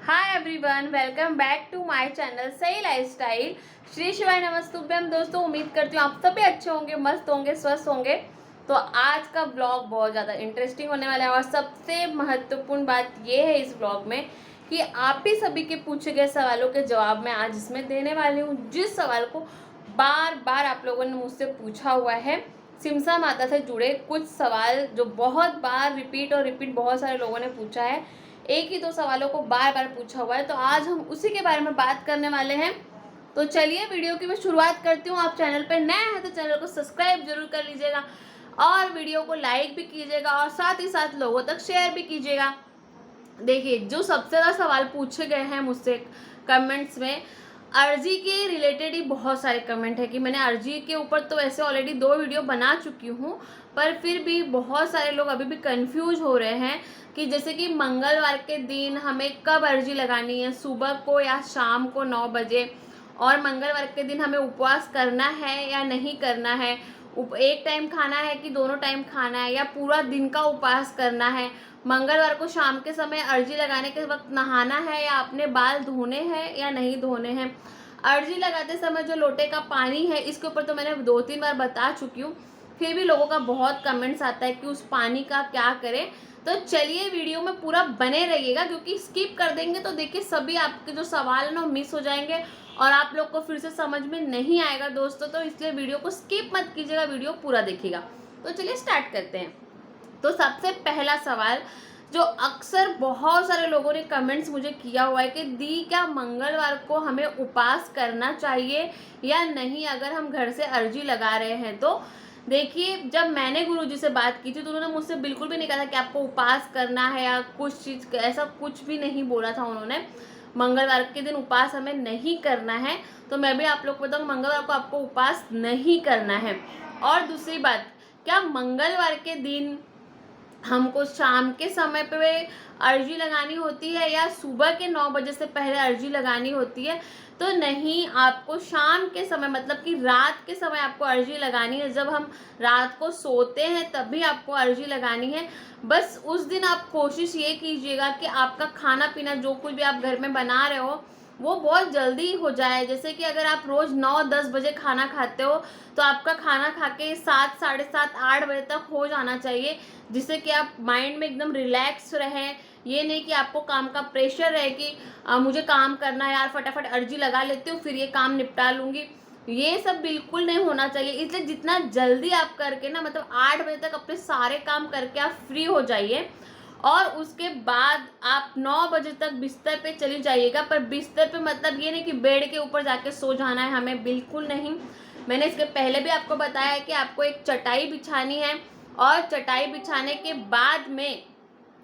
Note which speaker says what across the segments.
Speaker 1: Hi everyone, welcome back to my channel Sahi lifestyle. Shri शिवाय नमस्तुभ्यम। दोस्तों, उम्मीद करती हूँ आप सभी अच्छे होंगे, मस्त होंगे, स्वस्थ होंगे। तो आज का ब्लॉग बहुत ज़्यादा इंटरेस्टिंग होने वाला है और सबसे महत्वपूर्ण बात ये है इस ब्लॉग में कि आप ही सभी के पूछे गए सवालों के जवाब मैं आज इसमें देने वाली हूँ। जिस सवाल को बार बार आप लोगों ने मुझसे पूछा हुआ है, सिमसा माता से जुड़े कुछ सवाल जो बहुत बार रिपीट बहुत सारे लोगों ने पूछा है, एक ही दो सवालों को बार बार पूछा हुआ है, तो आज हम उसी के बारे में बात करने वाले हैं। तो चलिए वीडियो की मैं शुरुआत करती हूँ। आप चैनल पर नए हैं तो चैनल को सब्सक्राइब जरूर कर लीजिएगा और वीडियो को लाइक भी कीजिएगा और साथ ही साथ लोगों तक शेयर भी कीजिएगा। देखिए, जो सबसे ज़्यादा सवाल पूछे गए हैं मुझसे कमेंट्स में, अर्जी के रिलेटेड ही बहुत सारे कमेंट है कि मैंने अर्जी के ऊपर तो ऐसे ऑलरेडी 2 वीडियो बना चुकी हूँ, पर फिर भी बहुत सारे लोग अभी भी कंफ्यूज हो रहे हैं कि जैसे कि मंगलवार के दिन हमें कब अर्जी लगानी है, सुबह को या शाम को 9 बजे, और मंगलवार के दिन हमें उपवास करना है या नहीं करना है, एक टाइम खाना है कि दोनों टाइम खाना है, या पूरा दिन का उपवास करना है, मंगलवार को शाम के समय अर्जी लगाने के वक्त नहाना है या अपने बाल धोने हैं या नहीं धोने हैं। अर्जी लगाते समय जो लोटे का पानी है, इसके ऊपर तो मैंने 2-3 बार बता चुकी हूँ, फिर भी लोगों का बहुत कमेंट्स आता है कि उस पानी का क्या करें। तो चलिए वीडियो में पूरा बने रहिएगा, क्योंकि स्किप कर देंगे तो देखिए सभी आपके जो सवाल है ना मिस हो जाएंगे और आप लोग को फिर से समझ में नहीं आएगा दोस्तों। तो इसलिए वीडियो को स्किप मत कीजिएगा, वीडियो पूरा देखिएगा। तो चलिए स्टार्ट करते हैं। तो सबसे पहला सवाल जो अक्सर बहुत सारे लोगों ने कमेंट्स मुझे किया हुआ है कि दी, क्या मंगलवार को हमें उपवास करना चाहिए या नहीं अगर हम घर से अर्जी लगा रहे हैं। तो देखिए, जब मैंने गुरुजी से बात की थी तो उन्होंने मुझसे बिल्कुल भी नहीं कहा था कि आपको उपवास करना है या कुछ चीज़, ऐसा कुछ भी नहीं बोला था उन्होंने। मंगलवार के दिन उपवास हमें नहीं करना है, तो मैं भी आप लोग को बताऊँ, मंगलवार को आपको उपवास नहीं करना है। और दूसरी बात, क्या मंगलवार के दिन हमको शाम के समय पे अर्जी लगानी होती है या सुबह के 9 बजे से पहले अर्जी लगानी होती है। तो नहीं, आपको शाम के समय, मतलब कि रात के समय आपको अर्जी लगानी है। जब हम रात को सोते हैं तभी आपको अर्जी लगानी है। बस उस दिन आप कोशिश ये कीजिएगा कि आपका खाना पीना जो कुछ भी आप घर में बना रहे हो वो बहुत जल्दी हो जाए। जैसे कि अगर आप रोज़ 9-10 बजे खाना खाते हो तो आपका खाना खा के 7, साढ़े 7, 8 बजे तक हो जाना चाहिए, जिससे कि आप माइंड में एकदम रिलैक्स रहें। ये नहीं कि आपको काम का प्रेशर रहे कि मुझे काम करना है यार, फटाफट अर्जी लगा लेती हूँ फिर ये काम निपटा लूँगी। ये सब बिल्कुल नहीं होना चाहिए। इसलिए जितना जल्दी आप करके ना, मतलब 8 बजे तक अपने सारे काम करके आप फ्री हो जाइए और उसके बाद आप 9 बजे तक बिस्तर पे चली जाइएगा। पर बिस्तर पे मतलब ये नहीं कि बेड के ऊपर जाके सो जाना है हमें, बिल्कुल नहीं। मैंने इसके पहले भी आपको बताया है कि आपको एक चटाई बिछानी है और चटाई बिछाने के बाद में,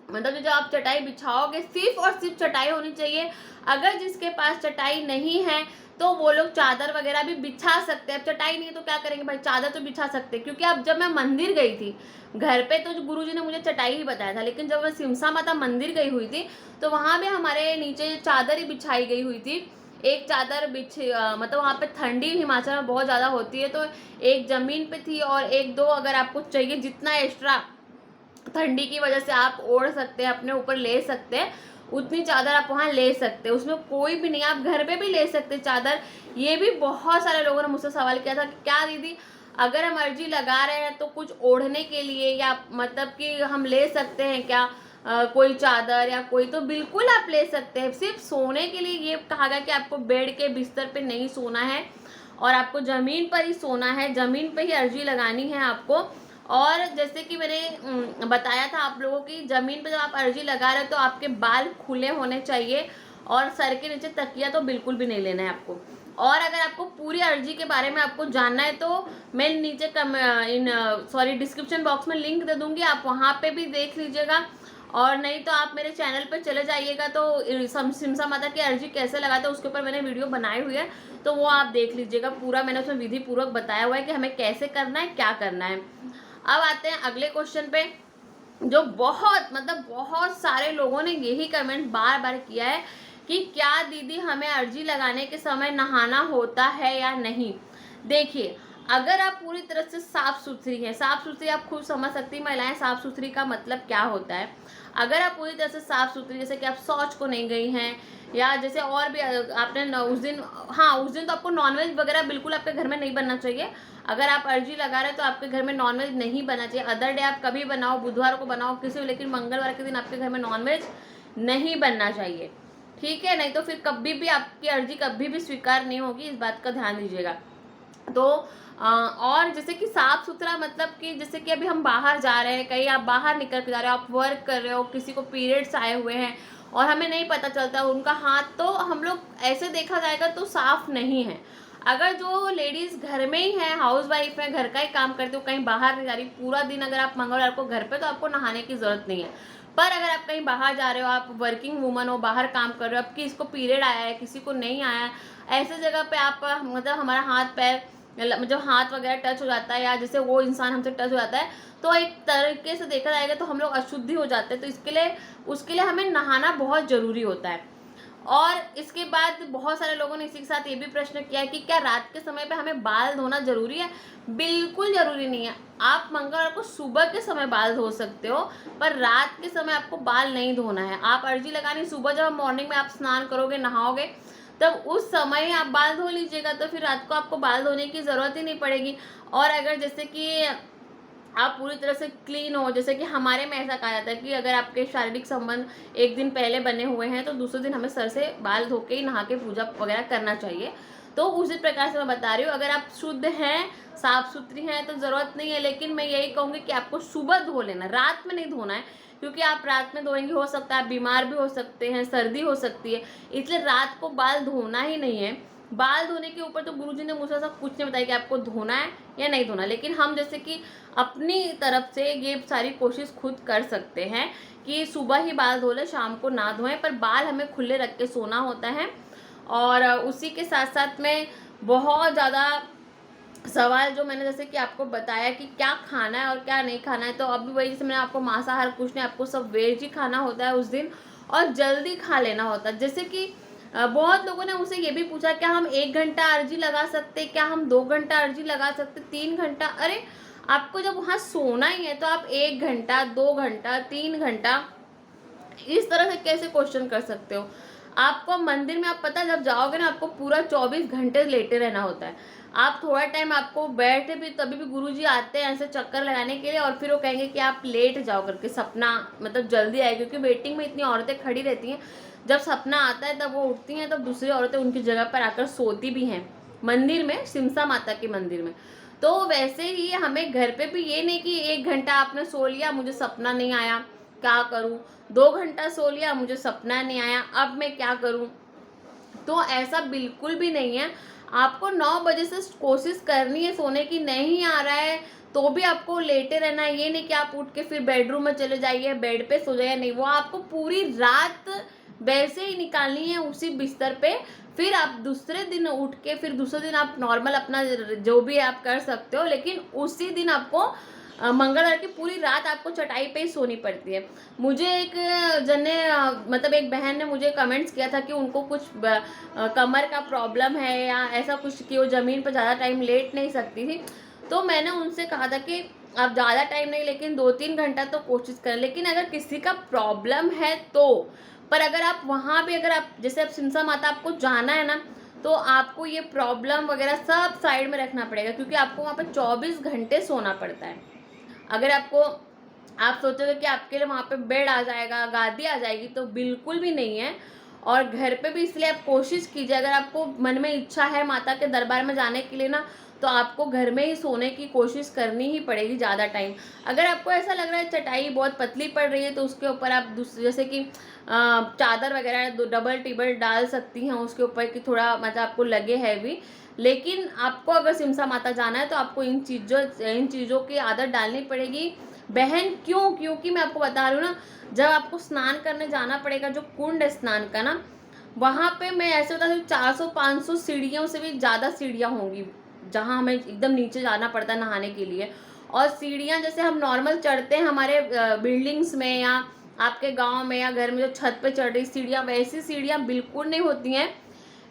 Speaker 1: मतलब जो आप चटाई बिछाओगे सिर्फ और सिर्फ चटाई होनी चाहिए। अगर जिसके पास चटाई नहीं है तो वो लोग चादर वगैरह भी बिछा सकते हैं। अब चटाई नहीं है तो क्या करेंगे भाई, चादर तो बिछा सकते हैं। क्योंकि अब जब मैं मंदिर गई थी, घर पे तो गुरुजी ने मुझे चटाई ही बताया था, लेकिन जब मैं सिमसा माता मंदिर गई हुई थी तो वहाँ भी हमारे नीचे चादर ही बिछाई गई हुई थी। एक चादर मतलब वहाँ पे ठंडी हिमाचल में बहुत ज़्यादा होती है, तो एक ज़मीन पे थी और एक दो अगर आपको चाहिए जितना एक्स्ट्रा ठंडी की वजह से आप ओढ़ सकते हैं, अपने ऊपर ले सकते हैं, उतनी चादर आप वहाँ ले सकते हैं। उसमें कोई भी नहीं, आप घर पे भी ले सकते हैं चादर। ये भी बहुत सारे लोगों ने मुझसे सवाल किया था कि क्या दीदी, अगर हम अर्जी लगा रहे हैं तो कुछ ओढ़ने के लिए या मतलब कि हम ले सकते हैं क्या कोई चादर या कोई। तो बिल्कुल आप ले सकते हैं। सिर्फ सोने के लिए ये कहा गया कि आपको बेड के बिस्तर पे नहीं सोना है और आपको ज़मीन पर ही सोना है, ज़मीन पर ही अर्जी लगानी है आपको। और जैसे कि मैंने बताया था आप लोगों की, ज़मीन पे जब आप अर्जी लगा रहे हो तो आपके बाल खुले होने चाहिए और सर के नीचे तकिया तो बिल्कुल भी नहीं लेना है आपको। और अगर आपको पूरी अर्जी के बारे में आपको जानना है तो मैं नीचे डिस्क्रिप्शन बॉक्स में लिंक दे दूंगी, आप वहाँ पे भी देख लीजिएगा। और नहीं तो आप मेरे चैनल पे चले जाइएगा, तो सिमसा माता की अर्जी कैसे लगाते हैं उसके ऊपर मैंने वीडियो बनाई हुई है, तो वो आप देख लीजिएगा। पूरा मैंने उसमें विधि पूर्वक बताया हुआ है कि हमें कैसे करना है, क्या करना है। अब आते हैं अगले क्वेश्चन पे, जो बहुत सारे लोगों ने यही कमेंट बार बार किया है कि क्या दीदी हमें अर्जी लगाने के समय नहाना होता है या नहीं। देखिए, अगर आप पूरी तरह से साफ सुथरी हैं, साफ सुथरी आप खुद समझ सकती हैं महिलाएं साफ सुथरी का मतलब क्या होता है। अगर आप पूरी तरह से साफ सुथरी, जैसे कि आप शौच को नहीं गई हैं, या जैसे और भी आपने उस दिन, हाँ उस दिन तो आपको नॉनवेज वगैरह बिल्कुल आपके घर में नहीं बनना चाहिए। अगर आप अर्जी लगा रहे हैं तो आपके घर में नॉनवेज नहीं बनना चाहिए। अदर डे आप कभी बनाओ, बुधवार को बनाओ किसी, लेकिन मंगलवार के दिन आपके घर में नॉनवेज नहीं बनना चाहिए, ठीक है। नहीं तो फिर कभी भी आपकी अर्जी कभी भी स्वीकार नहीं होगी, इस बात का ध्यान दीजिएगा। तो और जैसे कि साफ सुथरा मतलब कि जैसे कि अभी हम बाहर जा रहे हैं, कहीं आप बाहर निकल के जा रहे हो, आप वर्क कर रहे हो, किसी को पीरियड्स आए हुए हैं और हमें नहीं पता चलता उनका हाथ, तो हम लोग ऐसे देखा जाएगा तो साफ नहीं है। अगर जो लेडीज घर में ही है, हाउस वाइफ है, घर का ही काम करते हो, कहीं बाहर नहीं जा रही पूरा दिन, अगर आप मंगलवार को घर पे, तो आपको नहाने की जरूरत नहीं है। पर अगर आप कहीं बाहर जा रहे हो, आप वर्किंग वूमन हो, बाहर काम कर रहे हो, अब किसी को पीरियड आया है, किसी को नहीं आया है, ऐसे जगह पे आप मतलब हमारा हाथ पैर मतलब हाथ वगैरह टच हो जाता है, या जैसे वो इंसान हमसे टच हो जाता है, तो एक तरीके से देखा जाएगा तो हम लोग अशुद्धि हो जाते हैं। तो उसके लिए हमें नहाना बहुत ज़रूरी होता है। और इसके बाद बहुत सारे लोगों ने इसी के साथ ये भी प्रश्न किया है कि क्या रात के समय पे हमें बाल धोना जरूरी है। बिल्कुल जरूरी नहीं है। आप मंगलवार को सुबह के समय बाल धो सकते हो, पर रात के समय आपको बाल नहीं धोना है। आप अर्जी लगानी सुबह, जब मॉर्निंग में आप स्नान करोगे, नहाओगे, तब उस समय आप बाल धो लीजिएगा, तो फिर रात को आपको बाल धोने की ज़रूरत ही नहीं पड़ेगी। और अगर जैसे कि आप पूरी तरह से क्लीन हो, जैसे कि हमारे में ऐसा कहा जाता है कि अगर आपके शारीरिक संबंध एक दिन पहले बने हुए हैं तो दूसरे दिन हमें सर से बाल धो के ही नहा के पूजा वगैरह करना चाहिए। तो उसी प्रकार से मैं बता रही हूँ, अगर आप शुद्ध हैं, साफ सुथरी हैं, तो ज़रूरत नहीं है। लेकिन मैं यही कहूँगी कि आपको सुबह धो लेना, रात में नहीं धोना है, क्योंकि आप रात में धोएंगे, हो सकता है आप बीमार भी हो सकते हैं, सर्दी हो सकती है, इसलिए रात को बाल धोना ही नहीं है। बाल धोने के ऊपर तो गुरुजी ने मुझे ऐसा कुछ नहीं बताया कि आपको धोना है या नहीं धोना, लेकिन हम जैसे कि अपनी तरफ से ये सारी कोशिश खुद कर सकते हैं कि सुबह ही बाल धो ले, शाम को ना धोएं, पर बाल हमें खुले रख के सोना होता है। और उसी के साथ साथ में बहुत ज़्यादा सवाल जो मैंने जैसे कि आपको बताया कि क्या खाना है और क्या नहीं खाना है, तो अभी वही जैसे मैंने आपको मांसाहार कुछ नहीं, आपको सब वेज ही खाना होता है उस दिन, और जल्दी खा लेना होता है। जैसे कि बहुत लोगों ने मुझसे ये भी पूछा क्या हम 1 घंटा अर्जी लगा सकते, क्या हम 2 घंटा अर्जी लगा सकते, 3 घंटा। अरे आपको जब वहाँ सोना ही है तो आप 1 घंटा, 2 घंटा, 3 घंटा इस तरह से कैसे क्वेश्चन कर सकते हो। आपको मंदिर में आप पता जब जाओगे ना, आपको पूरा 24 घंटे लेटे रहना होता है। आप थोड़ा टाइम आपको बैठे भी, तभी भी गुरुजी आते हैं ऐसे चक्कर लगाने के लिए, और फिर वो कहेंगे कि आप लेट जाओ करके, सपना मतलब जल्दी आए, क्योंकि वेटिंग में इतनी औरतें खड़ी रहती हैं। जब सपना आता है तब वो उठती हैं, तब दूसरी औरतें उनकी जगह पर आकर सोती भी हैं मंदिर में, सिमसा माता के मंदिर में। तो वैसे ही हमें घर पे भी ये नहीं कि 1 घंटा आपने सो लिया, मुझे सपना नहीं आया, क्या करूं, 2 घंटा सो लिया, मुझे सपना नहीं आया, अब मैं क्या करूं। तो ऐसा बिल्कुल भी नहीं है। आपको 9 बजे से कोशिश करनी है सोने की, नहीं आ रहा है तो भी आपको लेटे रहना है। ये नहीं कि आप उठ के फिर बेडरूम में चले जाइए, बेड पे सो जाइए, नहीं, वो आपको पूरी रात वैसे ही निकालनी है उसी बिस्तर पे। फिर आप दूसरे दिन उठ के, फिर दूसरे दिन आप नॉर्मल अपना जो भी आप कर सकते हो, लेकिन उसी दिन आपको मंगलवार की पूरी रात आपको चटाई पे ही सोनी पड़ती है। मुझे एक जन ने मतलब एक बहन ने मुझे कमेंट्स किया था कि उनको कुछ कमर का प्रॉब्लम है या ऐसा कुछ, कि वो ज़मीन पर ज़्यादा टाइम लेट नहीं सकती थी। तो मैंने उनसे कहा था कि आप ज़्यादा टाइम नहीं, लेकिन 2-3 घंटा तो कोशिश करें। लेकिन अगर किसी का प्रॉब्लम है तो, पर अगर आप वहाँ भी, अगर आप जैसे आप सिमसा माता आपको जाना है ना, तो आपको ये प्रॉब्लम वगैरह सब साइड में रखना पड़ेगा, क्योंकि आपको वहाँ पे 24 घंटे सोना पड़ता है। अगर आपको, आप सोचोगे कि आपके लिए वहाँ पे बेड आ जाएगा, गादी आ जाएगी, तो बिल्कुल भी नहीं है। और घर पे भी इसलिए आप कोशिश कीजिए, अगर आपको मन में इच्छा है माता के दरबार में जाने के लिए ना, तो आपको घर में ही सोने की कोशिश करनी ही पड़ेगी ज़्यादा टाइम। अगर आपको ऐसा लग रहा है चटाई बहुत पतली पड़ रही है, तो उसके ऊपर आप जैसे कि चादर वगैरह डबल टिबल डाल सकती हैं उसके ऊपर, कि थोड़ा मतलब आपको लगे हैवी। लेकिन आपको अगर सिमसा माता जाना है तो आपको इन चीज़ों की आदत डालनी पड़ेगी बहन। क्यों? क्योंकि मैं आपको बता रही हूँ ना, जब आपको स्नान करने जाना पड़ेगा, जो कुंड स्नान का ना, वहाँ पे मैं ऐसे बता रही हूँ 400-500 सीढ़ियों से भी ज़्यादा सीढ़ियाँ होंगी, जहाँ हमें एकदम नीचे जाना पड़ता है नहाने के लिए। और सीढ़ियाँ जैसे हम नॉर्मल चढ़ते हैं हमारे बिल्डिंग्स में, या आपके गाँव में, या घर में जो छत पे चढ़ रही सीढ़ियाँ, वैसी सीढ़ियाँ बिल्कुल नहीं होती हैं।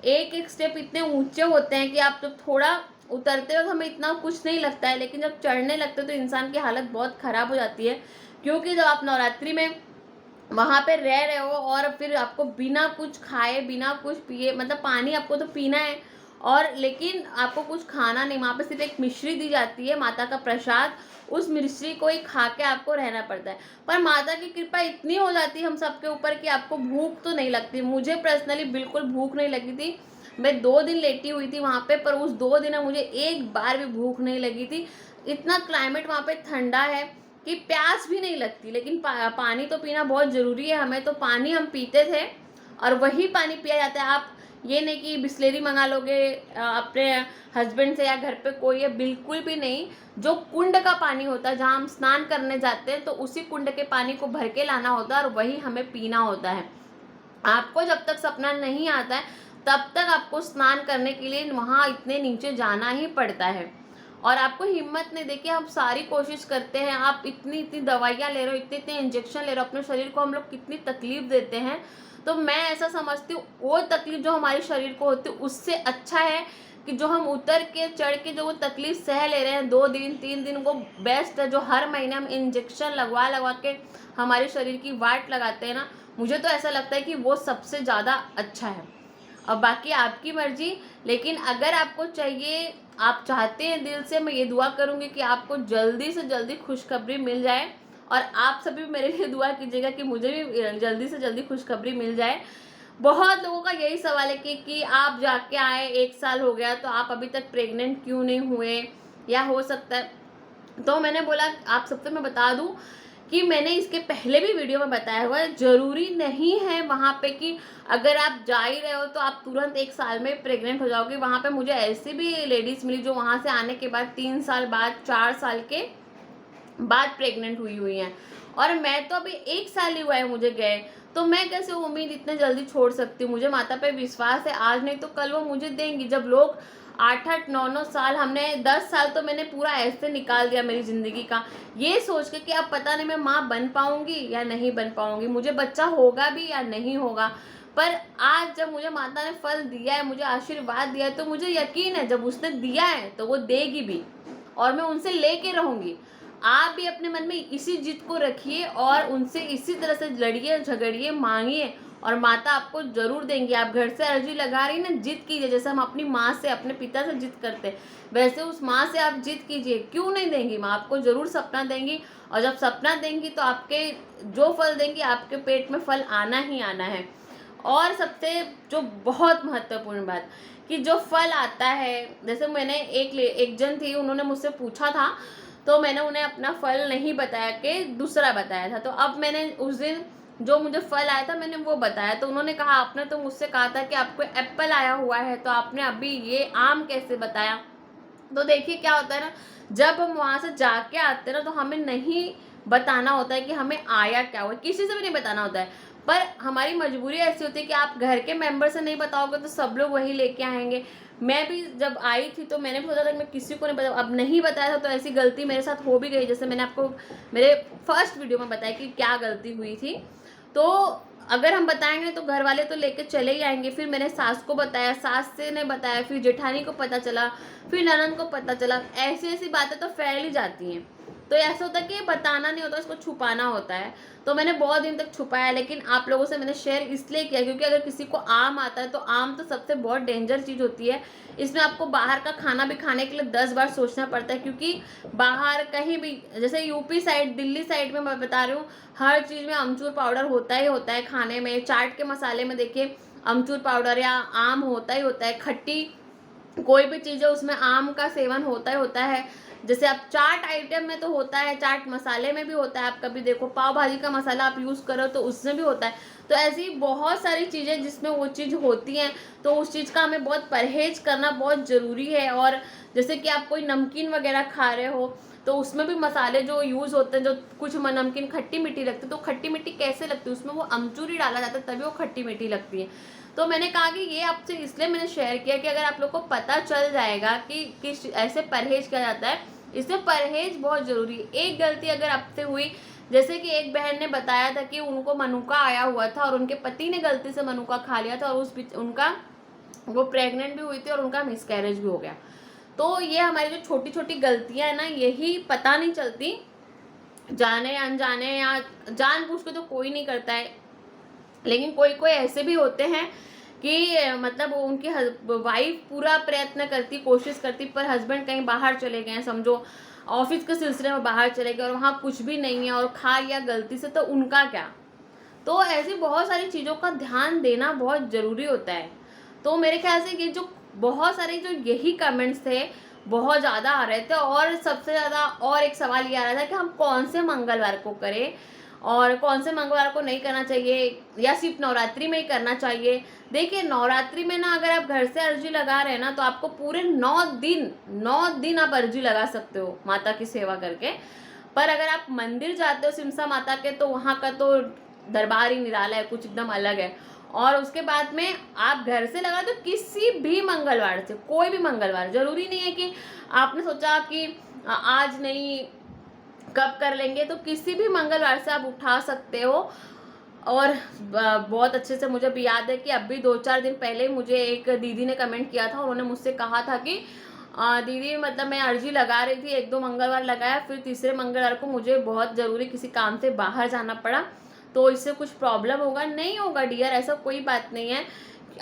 Speaker 1: एक एक स्टेप इतने ऊंचे होते हैं कि आप जब थोड़ा उतरते वक्त हमें इतना कुछ नहीं लगता है, लेकिन जब चढ़ने लगते तो इंसान की हालत बहुत ख़राब हो जाती है। क्योंकि जब आप नवरात्रि में वहाँ पे रह रहे हो और फिर आपको बिना कुछ खाए बिना कुछ पिए, मतलब पानी आपको तो पीना है और लेकिन आपको कुछ खाना नहीं, वहाँ पे सिर्फ एक मिश्री दी जाती है माता का प्रसाद, उस मिश्री को ही खा के आपको रहना पड़ता है। पर माता की कृपा इतनी हो जाती है हम सबके ऊपर कि आपको भूख तो नहीं लगती। मुझे पर्सनली बिल्कुल भूख नहीं लगी थी। मैं 2 दिन लेटी हुई थी वहाँ पे, पर उस 2 दिन में मुझे एक बार भी भूख नहीं लगी थी। इतना क्लाइमेट वहाँ पे ठंडा है कि प्यास भी नहीं लगती, लेकिन पानी तो पीना बहुत ज़रूरी है हमें, तो पानी हम पीते थे और वही पानी पिया जाता है। आप ये नहीं कि बिस्लेरी मंगा लोगे अपने हस्बैंड से या घर पे कोई है, बिल्कुल भी नहीं। जो कुंड का पानी होता है जहाँ हम स्नान करने जाते हैं, तो उसी कुंड के पानी को भर के लाना होता है और वही हमें पीना होता है। आपको जब तक सपना नहीं आता है तब तक आपको स्नान करने के लिए वहाँ इतने नीचे जाना ही पड़ता है और आपको हिम्मत नहीं। देखिए हम सारी कोशिश करते हैं, आप इतनी इतनी दवाइयाँ ले रहे हो, इतने इतने इंजेक्शन ले रहे हो, अपने शरीर को हम लोग कितनी तकलीफ देते हैं। तो मैं ऐसा समझती हूँ वो तकलीफ जो हमारे शरीर को होती है उससे अच्छा है कि जो हम उतर के चढ़ के जो वो तकलीफ सह ले रहे हैं 2 दिन 3 दिन, वो बेस्ट है। जो हर महीने हम इंजेक्शन लगवा लगवा के हमारे शरीर की वाट लगाते हैं ना, मुझे तो ऐसा लगता है कि वो सबसे ज़्यादा अच्छा है। अब बाकी आपकी मर्जी, लेकिन अगर आपको चाहिए, आप चाहते हैं दिल से, मैं ये दुआ करूँगी कि आपको जल्दी से जल्दी खुशखबरी मिल जाए और आप सभी मेरे लिए दुआ कीजिएगा कि मुझे भी जल्दी से जल्दी खुशखबरी मिल जाए। बहुत लोगों का यही सवाल है कि आप जाके आए 1 साल हो गया तो आप अभी तक प्रेग्नेंट क्यों नहीं हुए, या हो सकता है। तो मैंने बोला आप सबको मैं बता दूं कि मैंने इसके पहले भी वीडियो में बताया हुआ है, ज़रूरी नहीं है वहाँ पे कि अगर आप जा ही रहे हो तो आप तुरंत 1 साल में प्रेग्नेंट हो जाओगे। वहाँ पे मुझे ऐसी भी लेडीज़ मिली जो वहाँ से आने के बाद 3 साल बाद 4 साल के बाद प्रेग्नेंट हुई हैं, और मैं तो अभी 1 साल ही हुआ है मुझे गए, तो मैं कैसे उम्मीद इतने जल्दी छोड़ सकती हूँ। मुझे माता पे विश्वास है, आज नहीं तो कल वो मुझे देंगी। जब लोग 8-8 9-9 साल, हमने 10 साल तो मैंने पूरा ऐसे निकाल दिया मेरी ज़िंदगी का, ये सोच के कि अब पता नहीं मैं माँ बन पाऊँगी या नहीं बन पाऊँगी, मुझे बच्चा होगा भी या नहीं होगा। पर आज जब मुझे माता ने फल दिया है, मुझे आशीर्वाद दिया है, तो मुझे यकीन है जब उसने दिया है तो वो देगी भी और मैं उनसे लेके रहूँगी। आप भी अपने मन में इसी जिद को रखिए और उनसे इसी तरह से लड़िए, झगड़िए, मांगिए और माता आपको जरूर देंगी। आप घर से अर्जी लगा रही ना, जिद कीजिए। जैसे हम अपनी माँ से, अपने पिता से जिद करते हैं, वैसे उस माँ से आप जिद कीजिए। क्यों नहीं देंगी माँ, आपको जरूर सपना देंगी। और जब सपना देंगी तो आपके जो फल देंगी, आपके पेट में फल आना ही आना है। और सबसे जो बहुत महत्वपूर्ण बात कि जो फल आता है, जैसे मैंने एक जन थी, उन्होंने मुझसे पूछा था, तो मैंने उन्हें अपना फल नहीं बताया कि दूसरा बताया था। तो अब मैंने उस दिन जो मुझे फल आया था मैंने वो बताया, तो उन्होंने कहा आपने तो मुझसे कहा था कि आपको एप्पल आया हुआ है, तो आपने अभी ये आम कैसे बताया। तो देखिए क्या होता है ना, जब हम वहाँ से जाके आते हैं ना, तो हमें नहीं बताना होता है कि हमें आया क्या हुआ, किसी से भी नहीं बताना होता है। पर हमारी मजबूरी ऐसी होती है कि आप घर के मेंबर से नहीं बताओगे तो सब लोग वही लेके आएंगे। मैं भी जब आई थी तो मैंने भी सोचा था कि मैं किसी को नहीं बताऊँ, अब नहीं बताया था तो ऐसी गलती मेरे साथ हो भी गई। जैसे मैंने आपको मेरे फर्स्ट वीडियो में बताया कि क्या गलती हुई थी। तो अगर हम बताएंगे तो घर वाले तो लेके चले ही आएंगे। फिर मैंने सास को बताया, सास से ने बताया, फिर जेठानी को पता चला, फिर ननद को पता चला। ऐसी ऐसी बातें तो फैल ही जाती हैं। तो ऐसा होता है कि बताना नहीं होता, इसको छुपाना होता है। तो मैंने बहुत दिन तक छुपाया, लेकिन आप लोगों से मैंने शेयर इसलिए किया क्योंकि अगर किसी को आम आता है तो आम तो सबसे बहुत डेंजर चीज़ होती है। इसमें आपको बाहर का खाना भी खाने के लिए 10 बार सोचना पड़ता है, क्योंकि बाहर कहीं भी, जैसे यूपी साइड, दिल्ली साइड में मैं बता रही हूँ, हर चीज़ में अमचूर पाउडर होता ही होता है। खाने में, चाट के मसाले में देखिए अमचूर पाउडर या आम होता ही होता है। खट्टी कोई भी चीज़ है उसमें आम का सेवन होता ही होता है। जैसे आप चाट आइटम में तो होता है, चाट मसाले में भी होता है। आप कभी देखो पाव भाजी का मसाला आप यूज़ करो तो उसमें भी होता है। तो ऐसी बहुत सारी चीज़ें जिसमें वो चीज़ होती हैं, तो उस चीज़ का हमें बहुत परहेज करना बहुत ज़रूरी है। और जैसे कि आप कोई नमकीन वगैरह खा रहे हो तो उसमें भी मसाले जो यूज़ होते हैं, जो कुछ नमकीन खट्टी मीठी लगती है, तो खट्टी मीठी कैसे लगती है, उसमें वो अमचूर ही डाला जाता है तभी वो खट्टी मीठी लगती है। तो मैंने कहा कि ये आपसे इसलिए मैंने शेयर किया कि अगर आप लोग को पता चल जाएगा कि किस ऐसे परहेज किया जाता है, इससे परहेज बहुत ज़रूरी है। एक गलती अगर आपसे हुई, जैसे कि एक बहन ने बताया था कि उनको मनुका आया हुआ था और उनके पति ने गलती से मनुका खा लिया था और उनका वो प्रेग्नेंट भी हुई थी और उनका मिसकैरेज भी हो गया। तो ये हमारी जो छोटी छोटी गलतियां है ना, यही पता नहीं चलती, जाने अनजाने या जानबूझ के तो कोई नहीं करता है, लेकिन कोई कोई ऐसे भी होते हैं कि मतलब उनकी वाइफ पूरा प्रयत्न करती, कोशिश करती, पर हस्बैंड कहीं बाहर चले गए, समझो ऑफिस के सिलसिले में बाहर चले गए और वहाँ कुछ भी नहीं है और खा लिया गलती से, तो उनका क्या। तो ऐसी बहुत सारी चीज़ों का ध्यान देना बहुत ज़रूरी होता है। तो मेरे ख्याल से ये जो बहुत सारे जो यही कमेंट्स थे बहुत ज़्यादा आ रहे थे, और सबसे ज़्यादा और एक सवाल ये आ रहा था कि हम कौन से मंगलवार को करें और कौन से मंगलवार को नहीं करना चाहिए, या सिर्फ नवरात्रि में ही करना चाहिए। देखिए नवरात्रि में ना अगर आप घर से अर्जी लगा रहे हैं ना, तो आपको पूरे 9 दिन आप अर्जी लगा सकते हो माता की सेवा करके। पर अगर आप मंदिर जाते हो सिमसा माता के, तो वहाँ का तो दरबार ही निराला है, कुछ एकदम अलग है। और उसके बाद में आप घर से लगा तो किसी भी मंगलवार से, कोई भी मंगलवार, जरूरी नहीं है कि आपने सोचा कि आज नहीं कब कर लेंगे, तो किसी भी मंगलवार से आप उठा सकते हो। और बहुत अच्छे से मुझे भी याद है कि अभी 2-4 दिन पहले मुझे एक दीदी ने कमेंट किया था, उन्होंने मुझसे कहा था कि दीदी मतलब मैं अर्जी लगा रही थी, 1-2 मंगलवार लगाया, फिर तीसरे मंगलवार को मुझे बहुत ज़रूरी किसी काम से बाहर जाना पड़ा, तो इससे कुछ प्रॉब्लम होगा। नहीं होगा डियर, ऐसा कोई बात नहीं है।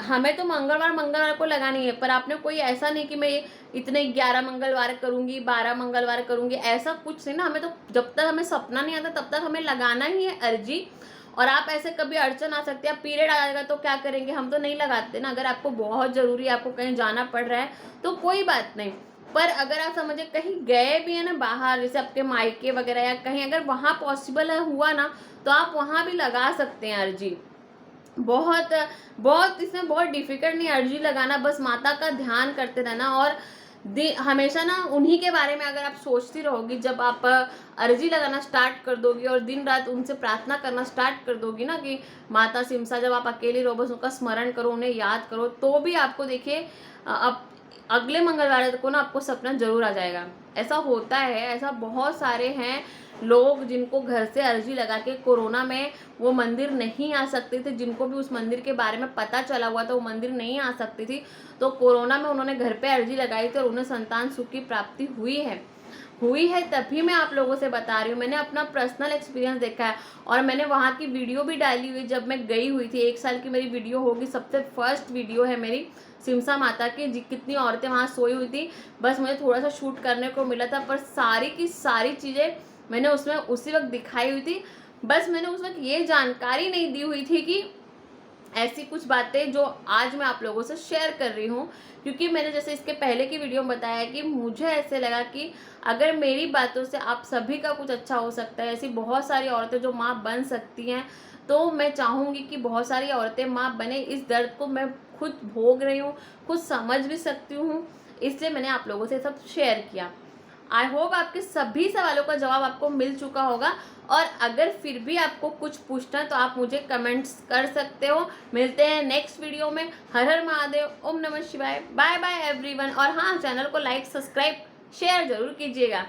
Speaker 1: हमें तो मंगलवार को लगानी है, पर आपने कोई ऐसा नहीं कि मैं इतने 11 मंगलवार करूंगी, 12 मंगलवार करूंगी, ऐसा कुछ नहीं ना। हमें तो जब तक हमें सपना नहीं आता तब तक हमें लगाना ही है अर्जी। और आप ऐसे कभी अड़चन आ सकती है, आप पीरियड आ जाएगा तो क्या करेंगे, हम तो नहीं लगाते ना। अगर आपको बहुत ज़रूरी है, आपको कहीं जाना पड़ रहा है तो कोई बात नहीं। पर अगर आप समझे कहीं गए भी है ना बाहर, जैसे आपके मायके वगैरह या कहीं, अगर वहाँ पॉसिबल हुआ ना, तो आप वहाँ भी लगा सकते हैं अर्जी। बहुत बहुत इसमें बहुत डिफिकल्ट नहीं अर्जी लगाना, बस माता का ध्यान करते रहना। और हमेशा ना उन्हीं के बारे में अगर आप सोचती रहोगी, जब आप अर्जी लगाना स्टार्ट कर दोगी और दिन रात उनसे प्रार्थना करना स्टार्ट कर दोगी ना कि माता सिमसा, जब आप अकेली रहो बस उनका स्मरण करो, उन्हें याद करो, तो भी आपको देखिए अब अगले मंगलवार को ना आपको सपना जरूर आ जाएगा। ऐसा होता है, ऐसा बहुत सारे हैं लोग जिनको घर से अर्जी लगा के कोरोना में वो मंदिर नहीं आ सकते थे, जिनको भी उस मंदिर के बारे में पता चला हुआ था वो मंदिर नहीं आ सकती थी, तो कोरोना में उन्होंने घर पे अर्जी लगाई थी और उन्हें संतान सुख की प्राप्ति हुई है। तभी मैं आप लोगों से बता रही हूँ, मैंने अपना पर्सनल एक्सपीरियंस देखा है और मैंने वहाँ की वीडियो भी डाली हुई जब मैं गई हुई थी। 1 साल की मेरी वीडियो होगी, सबसे फर्स्ट वीडियो है मेरी सिमसा माता की, कितनी औरतें वहाँ सोई हुई थी, बस मुझे थोड़ा सा शूट करने को मिला था, पर सारी की सारी चीज़ें मैंने उसमें उसी वक्त दिखाई हुई थी। बस मैंने उस वक्त ये जानकारी नहीं दी हुई थी कि ऐसी कुछ बातें जो आज मैं आप लोगों से शेयर कर रही हूँ, क्योंकि मैंने जैसे इसके पहले की वीडियो में बताया कि मुझे ऐसे लगा कि अगर मेरी बातों से आप सभी का कुछ अच्छा हो सकता है, ऐसी बहुत सारी औरतें जो माँ बन सकती हैं, तो मैं चाहूँगी कि बहुत सारी औरतें माँ बने। इस दर्द को मैं खुद भोग रही हूँ, खुद समझ भी सकती हूँ, इसलिए मैंने आप लोगों से सब शेयर किया। आई होप आपके सभी सवालों का जवाब आपको मिल चुका होगा, और अगर फिर भी आपको कुछ पूछना है तो आप मुझे कमेंट्स कर सकते हो। मिलते हैं नेक्स्ट वीडियो में। हर हर महादेव, ओम नमः शिवाय, बाय बाय एवरीवन। और हाँ, चैनल को लाइक, सब्सक्राइब, शेयर जरूर कीजिएगा।